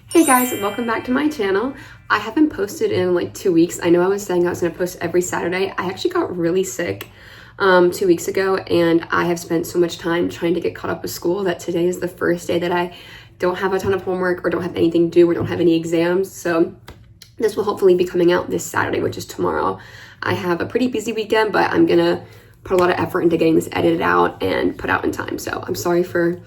Hey guys, welcome back to my channel. I haven't posted in like 2 weeks. I know I was saying I was going to post every Saturday. I actually got really sick 2 weeks ago, and I have spent so much time trying to get caught up with school that today is the first day that I don't have a ton of homework or don't have anything to do or don't have any exams. So this will hopefully be coming out this Saturday, which is tomorrow. I have a pretty busy weekend, but I'm going to put a lot of effort into getting this edited out and put out in time. So I'm sorry for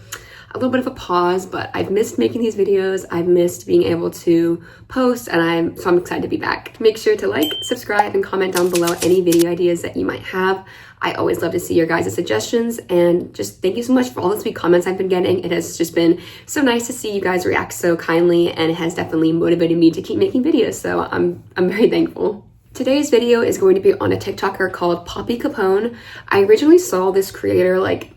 a little bit of a pause, but I've missed making these videos. I've missed being able to post, and I'm excited to be back. Make sure to like, subscribe, and comment down below any video ideas that you might have. I always love to see your guys' suggestions, and just thank you so much for all the sweet comments I've been getting. It has just been so nice to see you guys react so kindly, and it has definitely motivated me to keep making videos, so I'm very thankful. Today's video is going to be on a TikToker called Papi Capone. I originally saw this creator like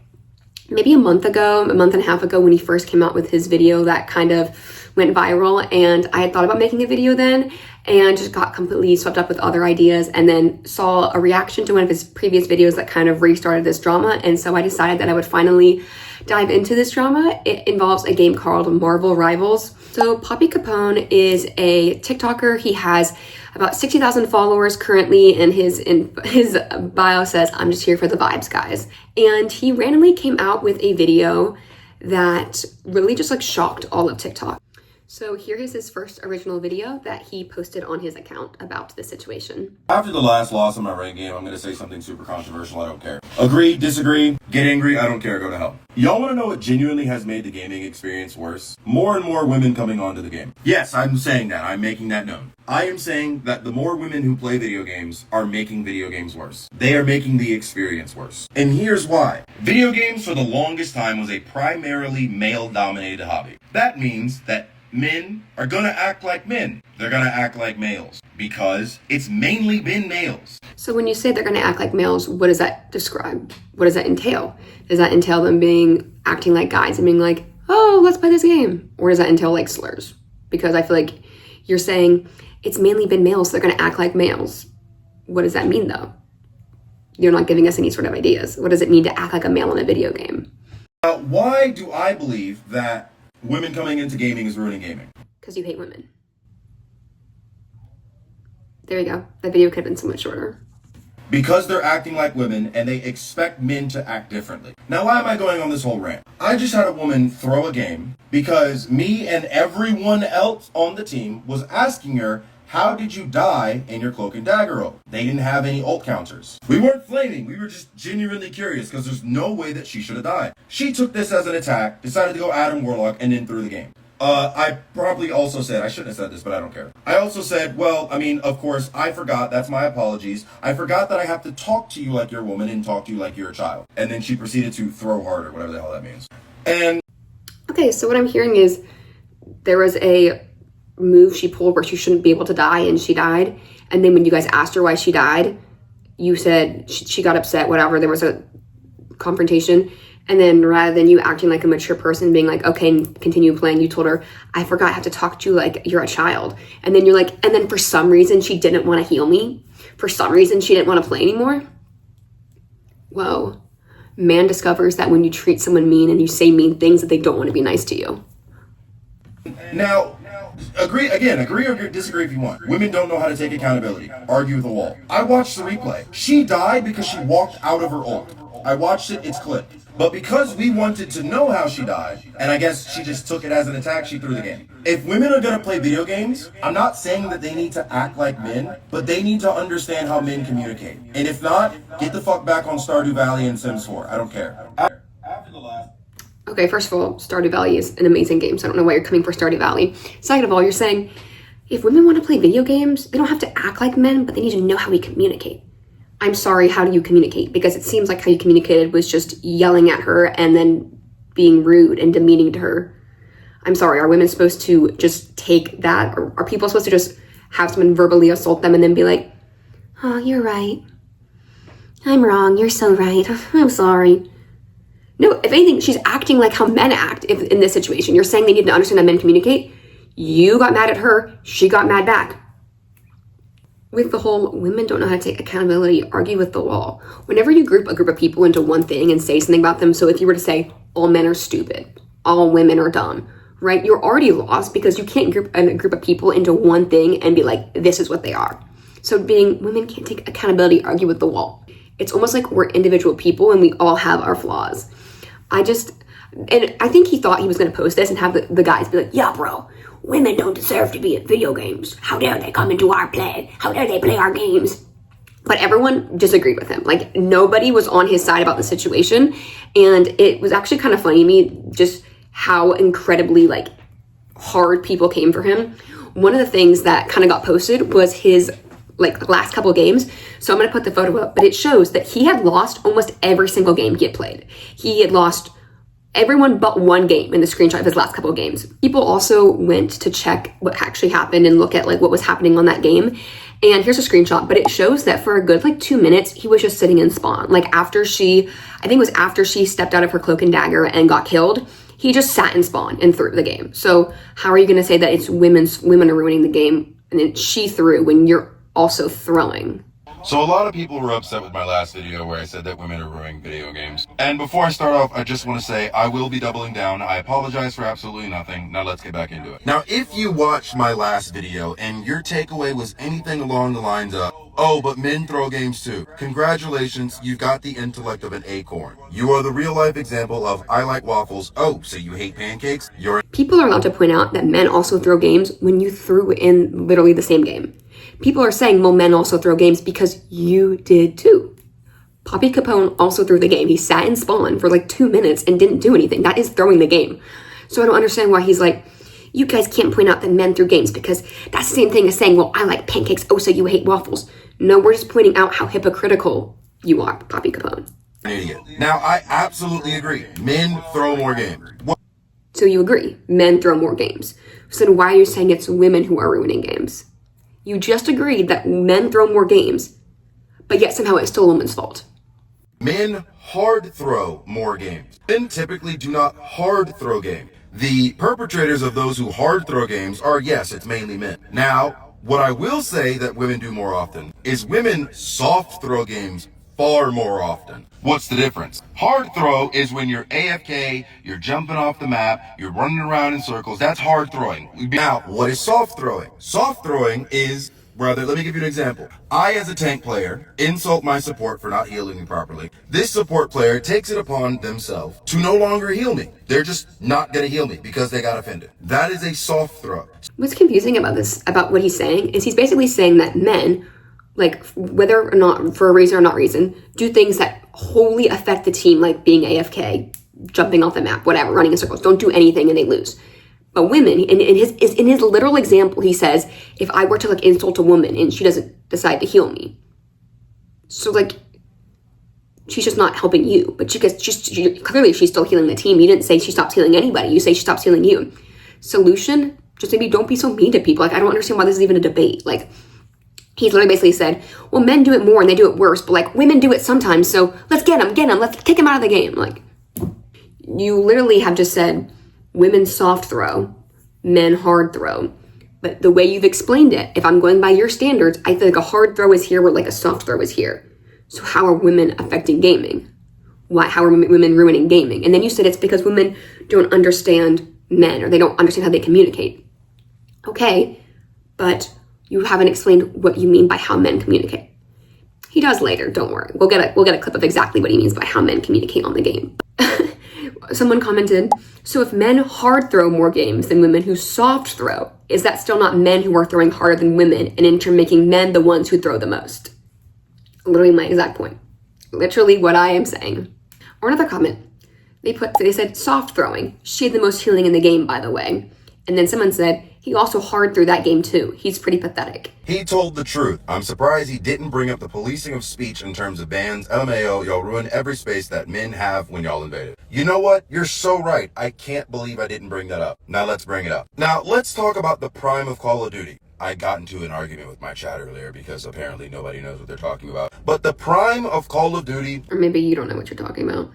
maybe a month and a half ago when he first came out with his video that kind of went viral, and I had thought about making a video then and just got completely swept up with other ideas, and then saw a reaction to one of his previous videos that kind of restarted this drama, and so I decided that I would finally dive into this drama. It involves a game called Marvel Rivals. So Papi Capone is a TikToker. He has about 60,000 followers currently, and his bio says, "I'm just here for the vibes, guys." And he randomly came out with a video that really just like shocked all of TikTok. So here is his first original video that he posted on his account about the situation. After the last loss in my ranked game, I'm going to say something super controversial. I don't care. Agree, disagree, get angry, I don't care, go to hell. Y'all want to know what genuinely has made the gaming experience worse? More and more women coming onto the game. Yes, I'm saying that. I'm making that known. I am saying that the more women who play video games are making video games worse. They are making the experience worse. And here's why. Video games for the longest time was a primarily male-dominated hobby. That means that men are gonna act like men. They're gonna act like males because it's mainly been males. So when you say they're gonna act like males, what does that describe? What does that entail? Does that entail them acting like guys and being like, oh, let's play this game? Or does that entail like slurs? Because I feel like you're saying it's mainly been males, so they're gonna act like males. What does that mean though? You're not giving us any sort of ideas. What does it mean to act like a male in a video game? Why do I believe that women coming into gaming is ruining gaming? Because you hate women. There you go. That video could have been so much shorter. Because they're acting like women and they expect men to act differently. Now, why am I going on this whole rant? I just had a woman throw a game because me and everyone else on the team was asking her, how did you die in your cloak and dagger role? They didn't have any ult counters. We weren't flaming, we were just genuinely curious because there's no way that she should have died. She took this as an attack, decided to go Adam Warlock, and then threw the game. I probably also said, I shouldn't have said this, but I don't care. I also said, well, I mean, of course, I forgot, that's my apologies. I forgot that I have to talk to you like you're a woman and talk to you like you're a child. And then she proceeded to throw harder, whatever the hell that means. And okay, so what I'm hearing is there was a move she pulled where she shouldn't be able to die, and she died. And then when you guys asked her why she died, you said she got upset, whatever, there was a confrontation. And then rather than you acting like a mature person being like, okay, and continue playing, you told her, I forgot I have to talk to you like you're a child. And then you're like, and then for some reason she didn't want to heal me. For some reason she didn't want to play anymore. Whoa. Man discovers that when you treat someone mean and you say mean things, that they don't want to be nice to you. now, agree or disagree if you want. Women don't know how to take accountability. Argue with the wall. I watched the replay. She died because she walked out of her ult. I watched it, it's clipped. But because we wanted to know how she died, and I guess she just took it as an attack, she threw the game. If women are gonna play video games, I'm not saying that they need to act like men, but they need to understand how men communicate. And if not, get the fuck back on Stardew Valley and Sims 4. I don't care. Okay, first of all, Stardew Valley is an amazing game, so I don't know why you're coming for Stardew Valley. Second of all, you're saying if women want to play video games, they don't have to act like men, but they need to know how we communicate. I'm sorry, how do you communicate? Because it seems like how you communicated was just yelling at her and then being rude and demeaning to her. I'm sorry, are women supposed to just take that? Or are people supposed to just have someone verbally assault them and then be like, oh, you're right. I'm wrong, you're so right. I'm sorry. No, if anything, she's acting like how men act in this situation. You're saying they need to understand how men communicate. You got mad at her, she got mad back. With the whole women don't know how to take accountability, argue with the wall. Whenever you group a group of people into one thing and say something about them, so if you were to say all men are stupid, all women are dumb, right? You're already lost because you can't group a group of people into one thing and be like, this is what they are. So women can't take accountability, argue with the wall. It's almost like we're individual people and we all have our flaws. And I think he thought he was going to post this and have the guys be like, yeah, bro, women don't deserve to be in video games. How dare they come into our play? How dare they play our games? But everyone disagreed with him. Like, nobody was on his side about the situation. And it was actually kind of funny to me just how incredibly, like, hard people came for him. One of the things that kind of got posted was his, like, last couple of games. So I'm going to put the photo up. But it shows that he had lost almost every single game he had played. He had lost everyone but one game in the screenshot of his last couple of games. People also went to check what actually happened and look at, like, what was happening on that game. And here's a screenshot, but it shows that for a good, like, 2 minutes, he was just sitting in spawn. Like, I think it was after she stepped out of her cloak and dagger and got killed, he just sat in spawn and threw the game. So how are you going to say that it's women are ruining the game and then she threw when you're also throwing? So a lot of people were upset with my last video where I said that women are ruining video games. And before I start off, I just want to say I will be doubling down. I apologize for absolutely nothing. Now let's get back into it. Now, if you watched my last video and your takeaway was anything along the lines of, oh, but men throw games too, congratulations, you got the intellect of an acorn. You are the real life example of I like waffles. Oh, so you hate pancakes? People are allowed to point out that men also throw games when you threw in literally the same game. People are saying, well, men also throw games because you did too. Papi Capone also threw the game. He sat in spawn for like 2 minutes and didn't do anything. That is throwing the game. So I don't understand why he's like, you guys can't point out that men threw games because that's the same thing as saying, well, I like pancakes. Oh, so you hate waffles. No, we're just pointing out how hypocritical you are, Papi Capone. Now, I absolutely agree. Men throw more games. So you agree, men throw more games. So then why are you saying it's women who are ruining games? You just agreed that men throw more games, but yet somehow it's still a woman's fault. Men hard throw more games. Men typically do not hard throw games. The perpetrators of those who hard throw games are, yes, it's mainly men. Now, what I will say that women do more often is women soft throw games far more often. What's the difference? Hard throw is when you're AFK, you're jumping off the map, you're running around in circles. That's hard throwing. Now, what is soft throwing? Soft throwing is, brother, let me give you an example. I, as a tank player, insult my support for not healing me properly. This support player takes it upon themselves to no longer heal me. They're just not going to heal me because they got offended. That is a soft throw. What's confusing about what he's saying is he's basically saying that men, like, whether or not, for a reason or not reason, do things that wholly affect the team, like being AFK, jumping off the map, whatever, running in circles, don't do anything and they lose. But women, in his literal example, he says, if I were to, like, insult a woman and she doesn't decide to heal me, so, like, she's just not helping you. But clearly she's still healing the team. You didn't say she stops healing anybody. You say she stops healing you. Solution, just maybe don't be so mean to people. Like, I don't understand why this is even a debate. Like, he's literally basically said, well, men do it more and they do it worse, but, like, women do it sometimes, so let's get them, let's kick them out of the game. Like, you literally have just said women soft throw, men hard throw. But the way you've explained it, if I'm going by your standards, I feel like a hard throw is here where, like, a soft throw is here. So how are women affecting gaming? How are women ruining gaming? And then you said it's because women don't understand men or they don't understand how they communicate. Okay, but you haven't explained what you mean by how men communicate. He does later, don't worry. We'll get a clip of exactly what he means by how men communicate on the game. Someone commented, so if men hard throw more games than women who soft throw, is that still not men who are throwing harder than women and in turn making men the ones who throw the most? Literally my exact point. Literally what I am saying. Or another comment. They said soft throwing. She had the most healing in the game, by the way. And then someone said, he also hard threw that game too. He's pretty pathetic. He told the truth. I'm surprised he didn't bring up the policing of speech in terms of bans. LMAO, y'all ruined every space that men have when y'all invaded. You know what? You're so right. I can't believe I didn't bring that up. Now let's bring it up. Now let's talk about the prime of Call of Duty. I got into an argument with my chat earlier because apparently nobody knows what they're talking about. But the prime of Call of Duty... Or maybe you don't know what you're talking about.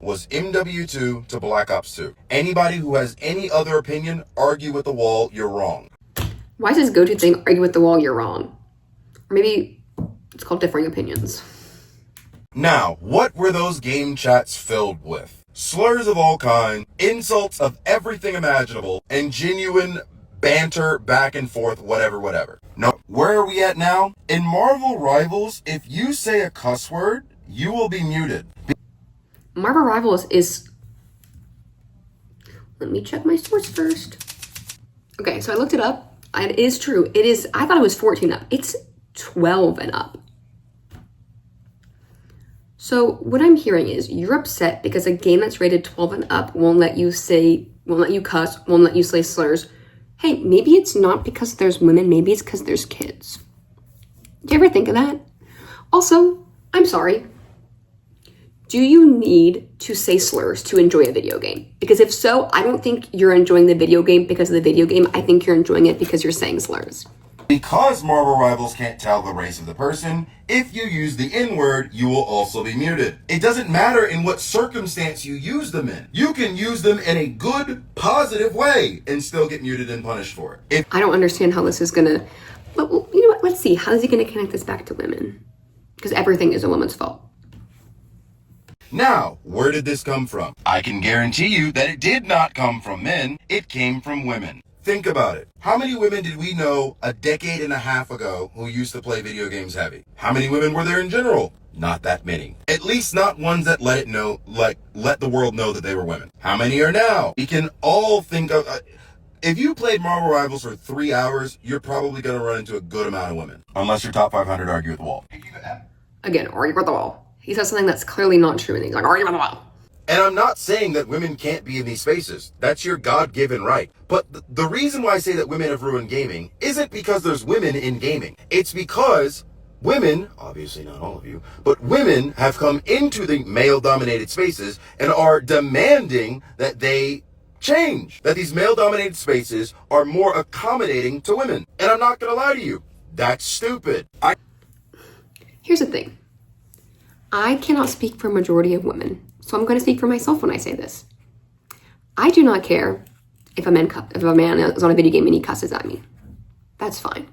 ...was MW2 to Black Ops 2. Anybody who has any other opinion, argue with the wall, you're wrong. Why is his go-to thing, argue with the wall, you're wrong? Or maybe it's called differing opinions. Now, what were those game chats filled with? slurs of all kinds, insults of everything imaginable, and genuine banter back and forth, whatever. No, where are we at now? In Marvel Rivals, if you say a cuss word, you will be muted. Marvel Rivals is... Let me check my source first. Okay, so I looked it up. It is true. It is... I thought it was 14 up. It's 12 and up. So what I'm hearing is you're upset because a game that's rated 12 and up won't let you cuss, won't let you say slurs. Hey, maybe it's not because there's women, maybe it's because there's kids. Do you ever think of that? Also, I'm sorry. Do you need to say slurs to enjoy a video game? Because if so, I don't think you're enjoying the video game because of the video game. I think you're enjoying it because you're saying slurs. Because Marvel Rivals can't tell the race of the person, if you use the N-word, you will also be muted. It doesn't matter in what circumstance you use them in. You can use them in a good, positive way and still get muted and punished for it. I don't understand how this is gonna... But you know what? Let's see. How is he gonna connect this back to women? Because everything is a woman's fault. Now, where did this come from? I can guarantee you that it did not come from men. It came from women. Think about it. How many women did we know a decade and a half ago who used to play video games heavy? How many women were there in general? Not that many. At least not ones that let the world know that they were women. How many are now? We can all think of... if you played Marvel Rivals for 3 hours, you're probably going to run into a good amount of women. Unless you're top 500 argue with the wall. Again, argue with the wall. He says something that's clearly not true, and he's like, argue with the wall. And I'm not saying that women can't be in these spaces. That's your God-given right. But the reason why I say that women have ruined gaming isn't because there's women in gaming. It's because women, obviously not all of you, but women have come into the male-dominated spaces and are demanding that they change. That these male-dominated spaces are more accommodating to women. And I'm not going to lie to you. That's stupid. Here's the thing. I cannot speak for a majority of women. So I'm going to speak for myself when I say this. I do not care if a man is on a video game and he cusses at me. That's fine.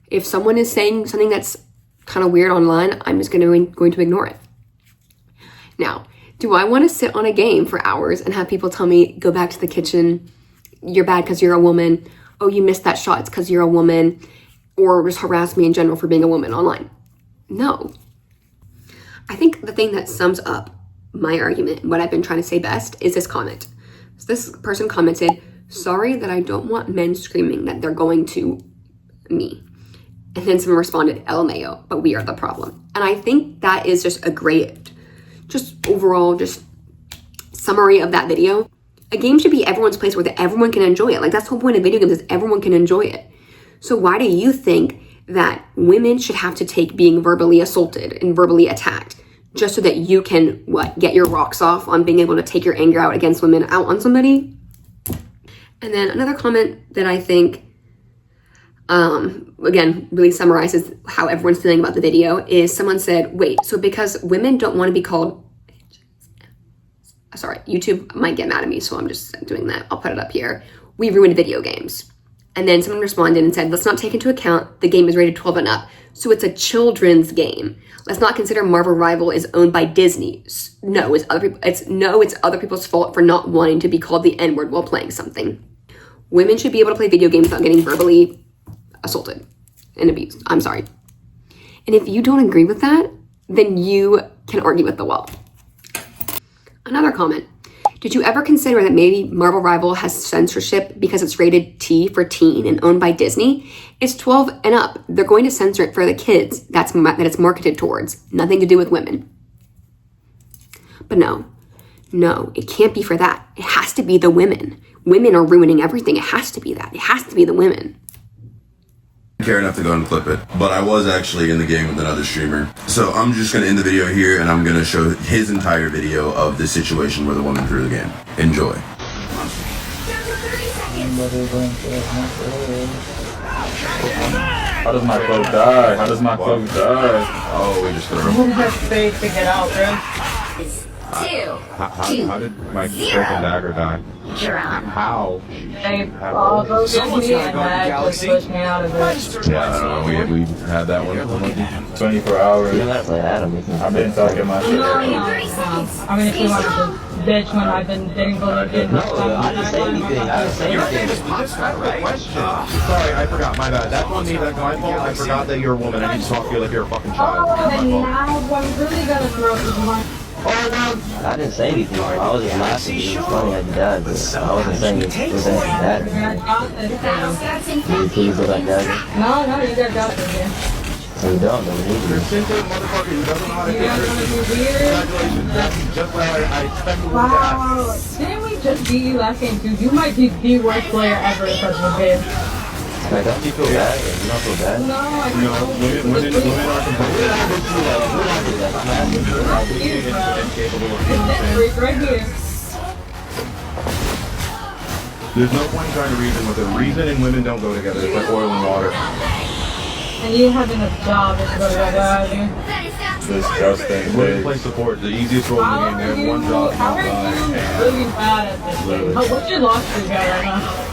If someone is saying something that's kind of weird online, I'm just going to ignore it. Now, do I want to sit on a game for hours and have people tell me, go back to the kitchen, you're bad because you're a woman, oh, you missed that shot, it's because you're a woman, or just harass me in general for being a woman online? No. I think the thing that sums up my argument, what I've been trying to say best, is this comment. So this person commented, sorry that I don't want men screaming that they're going to me. And then someone responded, LMAO, but we are the problem. And I think that is just a great, just overall, just summary of that video. A game should be everyone's place where everyone can enjoy it. Like, that's the whole point of video games, is everyone can enjoy it. So why do you think that women should have to take being verbally assaulted and verbally attacked just so that you can, get your rocks off on being able to take your anger out against women out on somebody? And then another comment that I think, again, really summarizes how everyone's feeling about the video is someone said, wait, so because women don't want to be called, sorry, YouTube might get mad at me, so I'm just doing that. I'll put it up here. We ruined video games. And then someone responded and said, let's not take into account the game is rated 12 and up, so it's a children's game. Let's not consider Marvel Rival is owned by Disney. No, it's other people's fault for not wanting to be called the N-word while playing something. Women should be able to play video games without getting verbally assaulted and abused. I'm sorry. And if you don't agree with that, then you can argue with the wall. Another comment. Did you ever consider that maybe Marvel Rival has censorship because it's rated T for teen and owned by Disney? It's 12 and up. They're going to censor it for the kids that it's marketed towards. Nothing to do with women. But no, it can't be for that. It has to be the women. Women are ruining everything. It has to be that. It has to be the women. Care enough to go and clip it, but I was actually in the game with another streamer. So I'm just going to end the video here, and I'm going to show his entire video of the situation where the woman threw the game. Enjoy. How does my cloak die? How does my cloak die? Oh, we just threw him. Move your face to get out, bro. How did my cloak and dagger die? How? They all go get me and that just pushed me out of it. Yeah, I don't know. We had that one for like 24 hours. I've been talking my shit. I mean, if you want to bitch when I've been getting bullied. No, I didn't say anything. I didn't say anything. You just got a question. Sorry, I forgot. My bad. That's on me. That's my fault. I forgot that you're a woman. I need to talk to you like you're a fucking child. Oh, and now I'm really gonna throw this one. I didn't say anything. I was just laughing. It was funny at your dad, but I wasn't saying it was at your dad. Can you please look like dad? No, you got this here. So you don't, then we need you. Motherfucker, you doesn't know how to You guys wanna be weird? Congratulations, that's just what I expected with Wow. Didn't we just beat you last game too? You might be the worst player ever in such a game. Like, don't you feel bad? You don't feel bad? No, I You know, women are completely right here. There's no point in trying to reason with it. Reason and women don't go together. It's like oil and water. And you having a job is what I got. Disgusting. Women play support. The easiest role in the game. They have one job. How are you really bad at this game? What's your loss to guy right now?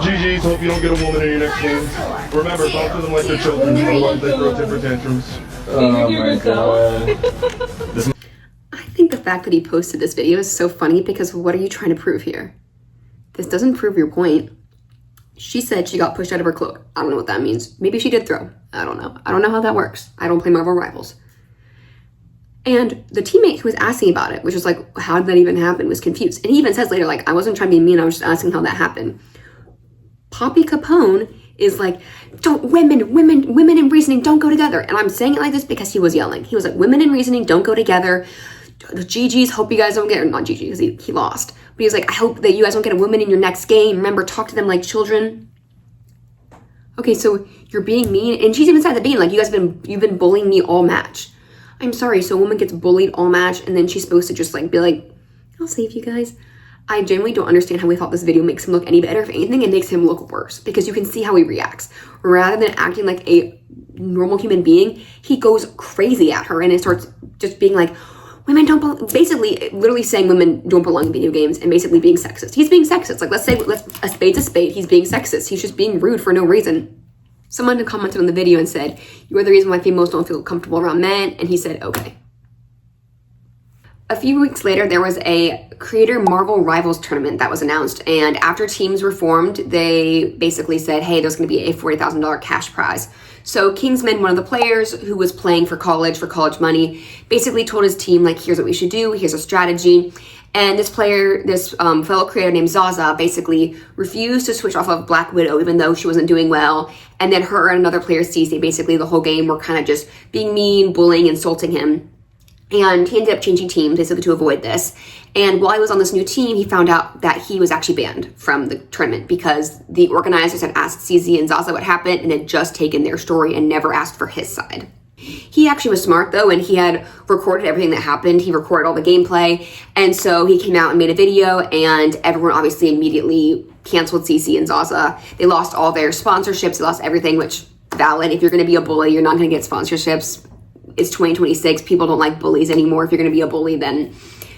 GG's, hope you don't get a woman in your next game. Remember, talk to them like they're children. Otherwise they throw temper tantrums. Oh my god. I think the fact that he posted this video is so funny because what are you trying to prove here? This doesn't prove your point. She said she got pushed out of her cloak. I don't know what that means. Maybe she did throw. I don't know. I don't know how that works. I don't play Marvel Rivals. And the teammate who was asking about it, which was like, how did that even happen, was confused. And he even says later, like, I wasn't trying to be mean. I was just asking how that happened. Papi Capone is like, women and reasoning don't go together. And I'm saying it like this because he was yelling. He was like, women and reasoning don't go together. GG's, hope you guys don't get, not GG because he lost. But he was like, I hope that you guys don't get a woman in your next game. Remember, talk to them like children. Okay, so you're being mean. And she's even said at the beginning, like, you've been bullying me all match. I'm sorry, so a woman gets bullied all match and then she's supposed to just like be like, I'll save you guys. I genuinely don't understand how we thought this video makes him look any better. If anything, it makes him look worse because you can see how he reacts. Rather than acting like a normal human being, he goes crazy at her and it starts just being like, women don't basically literally saying women don't belong in video games and basically being sexist. He's being sexist. Like, let's a spade's a spade. He's being sexist. He's just being rude for no reason. Someone commented on the video and said, you are the reason why females don't feel comfortable around men. And he said, okay. A few weeks later, there was a Creator Marvel Rivals tournament that was announced. And after teams were formed, they basically said, hey, there's going to be a $40,000 cash prize. So Kingsman, one of the players who was playing for college money, basically told his team, like, here's what we should do. Here's a strategy. And this player, fellow creator named Zaza, basically refused to switch off of Black Widow, even though she wasn't doing well. And then her and another player, Cece, basically the whole game were kind of just being mean, bullying, insulting him. And he ended up changing teams basically to avoid this. And while he was on this new team, he found out that he was actually banned from the tournament because the organizers had asked CZ and Zaza what happened and had just taken their story and never asked for his side. He actually was smart though, and he had recorded everything that happened. He recorded all the gameplay. And so he came out and made a video, and everyone obviously immediately canceled CC and Zaza. They lost all their sponsorships. They lost everything, which valid. If you're going to be a bully, you're not going to get sponsorships. It's 2026. People don't like bullies anymore. If you're going to be a bully, then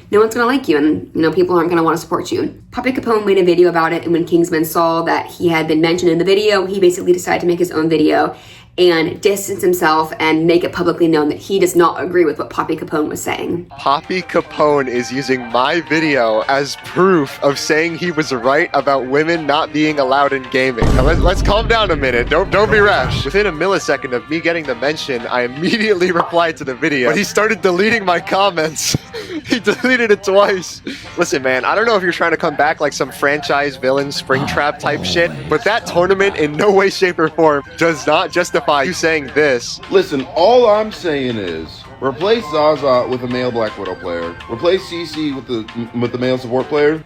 no one's going to like you, and people aren't going to want to support you. Papi Capone made a video about it, and when Kingsman saw that he had been mentioned in the video, he basically decided to make his own video and distance himself and make it publicly known that he does not agree with what Papi Capone was saying. Papi Capone is using my video as proof of saying he was right about women not being allowed in gaming. Now let's calm down a minute. Don't be rash. Within a millisecond of me getting the mention, I immediately replied to the video. But he started deleting my comments. He deleted it twice. Listen, man, I don't know if you're trying to come back like some franchise villain Springtrap type shit, but that tournament in no way, shape, or form does not justify you saying this. Listen, all I'm saying is replace Zaza with a male Black Widow player. Replace CC with the male support player.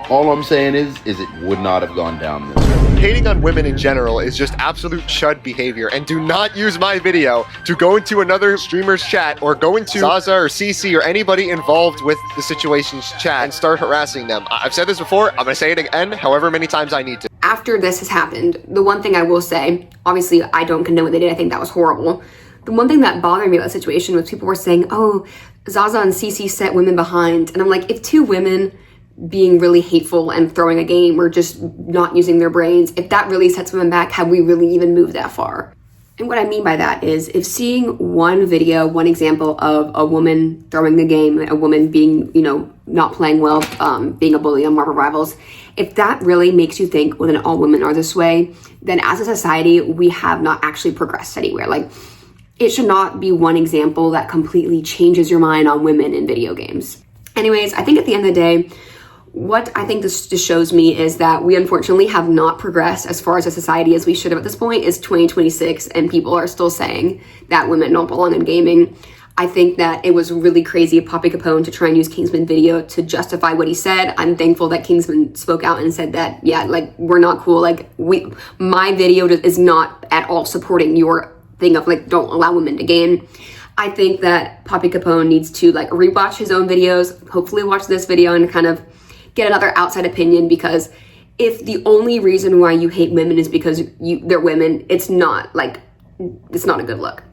All I'm saying is it would not have gone down this way. Hating on women in general is just absolute chud behavior, and do not use my video to go into another streamer's chat or go into Zaza or CC or anybody involved with the situation's chat and start harassing them. I've said this before, I'm gonna say it again however many times I need to. After this has happened, the one thing I will say, obviously I don't condone what they did, I think that was horrible. The one thing that bothered me about the situation was people were saying, oh, Zaza and CC set women behind. And I'm like, if two women being really hateful and throwing a game or just not using their brains, if that really sets women back, have we really even moved that far? And what I mean by that is if seeing one video, one example of a woman throwing the game, a woman being, not playing well, being a bully on Marvel Rivals, if that really makes you think, well, then all women are this way, then as a society, we have not actually progressed anywhere. Like, it should not be one example that completely changes your mind on women in video games. Anyways, I think at the end of the day, what I think this just shows me is that we unfortunately have not progressed as far as a society as we should have at this point. Is 2026 and people are still saying that women don't belong in gaming. I think that it was really crazy of Papi Capone to try and use Kingsman's video to justify what he said. I'm thankful that Kingsman spoke out and said that, yeah, like, we're not cool. Like, my video is not at all supporting your thing of, like, don't allow women to game. I think that Papi Capone needs to, like, rewatch his own videos, hopefully watch this video and kind of get another outside opinion, because if the only reason why you hate women is because they're women, it's not a good look.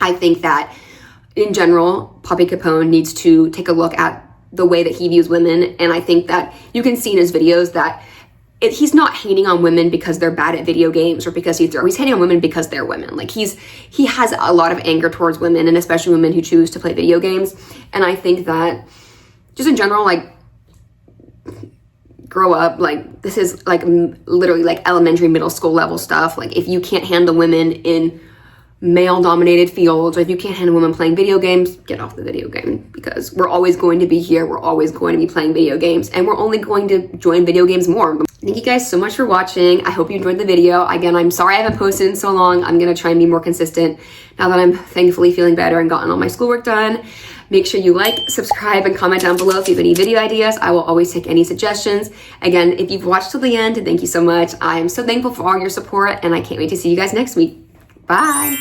I think that in general, Papi Capone needs to take a look at the way that he views women, and I think that you can see in his videos that he's not hating on women because they're bad at video games or because he's hating on women because they're women. Like, he has a lot of anger towards women, and especially women who choose to play video games. And I think that just in general, like, grow up. Like, this is like literally like elementary, middle school level stuff. Like, if you can't handle women in male dominated fields, or if you can't handle women playing video games, get off the video game, because we're always going to be here. We're always going to be playing video games, and we're only going to join video games more. Thank you guys so much for watching. I hope you enjoyed the video. Again, I'm sorry I haven't posted in so long. I'm going to try and be more consistent now that I'm thankfully feeling better and gotten all my schoolwork done. Make sure you like, subscribe, and comment down below if you have any video ideas. I will always take any suggestions. Again, if you've watched till the end, thank you so much. I am so thankful for all your support, and I can't wait to see you guys next week. Bye.